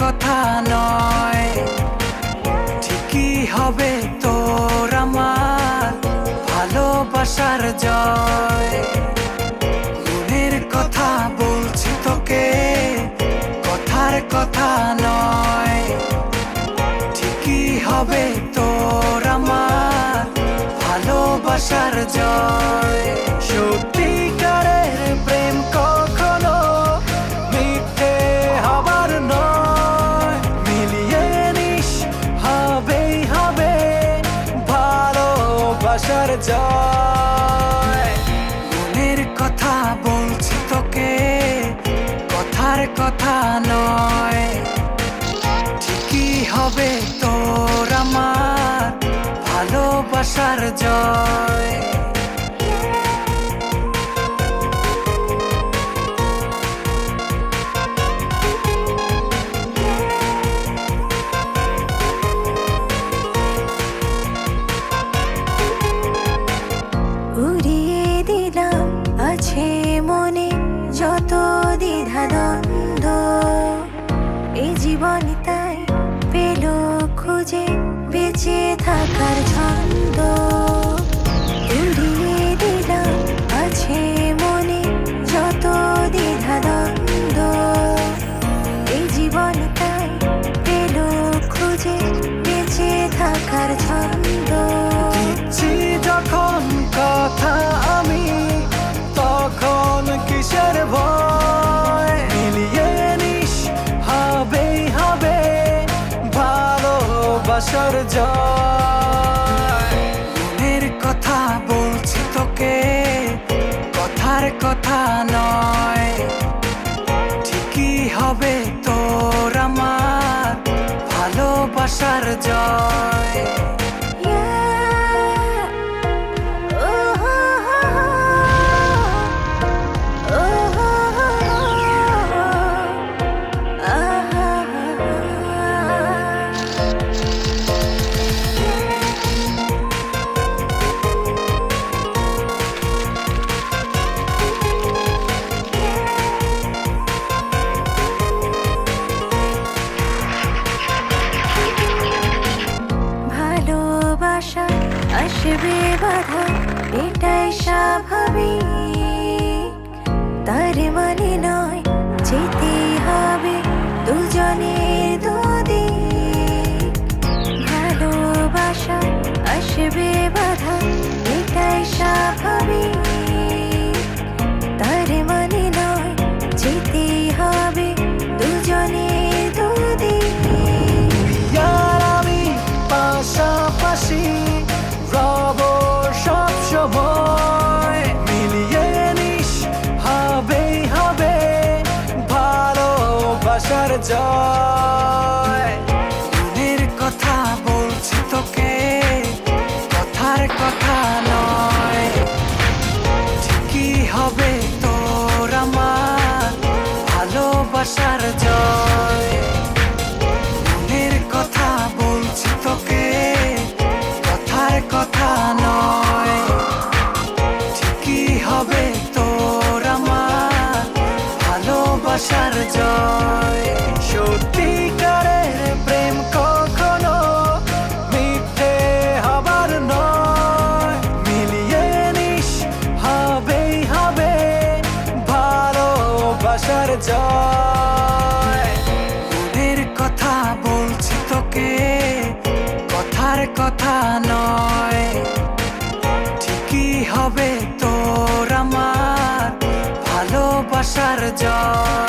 কথা নয়, ঠিকই হবে তোর আমার ভালোবাসার জয়। মনের কথা বলছি তোকে, কথার কথা নয়, ঠিকই হবে তোর আমার ভালোবাসার জয়। সত্যিকারের প্রেম কখনো মিথ্যে হবার নয়, মিলিয়ে নিস হবেই হবে ভালোবাসার জয়। মনের কথা বলছি তোকে, কথার কথা নয়, ঠিকই হবে তোর আমার ভালোবাসার জয়। উড়িয়ে দিলাম আছে মনে যত দ্বিধাদ্বন্দ্ব, এই জীবন তাই পেল খুঁজে বেঁচে থাকার ছন্দ। উড়িয়ে দিলাম আছে মনে যত দ্বিধাদ্বন্দ্ব, এই জীবন তাই পেল খুঁজে বেঁচে থাকার ছন্দ। দিচ্ছি যখন কথা আমি, তখন কিসের ভয়, মিলিয়ে নিস হবেই হবে ভালোবাসার জয়। মনের কথা বলছি তোকে, কথার কথা নয়, ঠিকই হবে তোর আমার ভালোবাসার জয়। ভালোবাসা আসবে বাধা, এটাই স্বাভাবিক, তার মানে নয় যেতে হবে দুজনের দুদিক। ভালোবাসা আসবে বাধা, এটাই স্বাভাবিক, তার মানে নয় যেতে হবে দুজনের দুদিক। আর আমি পাশাপাশি রব সব সময়, মিলিয়ে নিস হবেই হবে ভালোবাসার জয়। মনের কথা বলছি তোকে, কথার কথা নয়, ঠিকই হবে তোর আমার ভালোবাসার জয়। মনের কথা বলছি তোকে, কথার কথা নয়, ঠিকই হবে তোর আমার ভালোবাসার জয়। সত্যিকারের প্রেম কখনো মিথ্যে হবার নয়, মিলিয়ে নিস হবেই হবে ভালোবাসার জয়। মনের কথা বলছি তোকে, কথার কথা নয়, ঠিকই হবে তোর আমার ভালোবাসার জয়।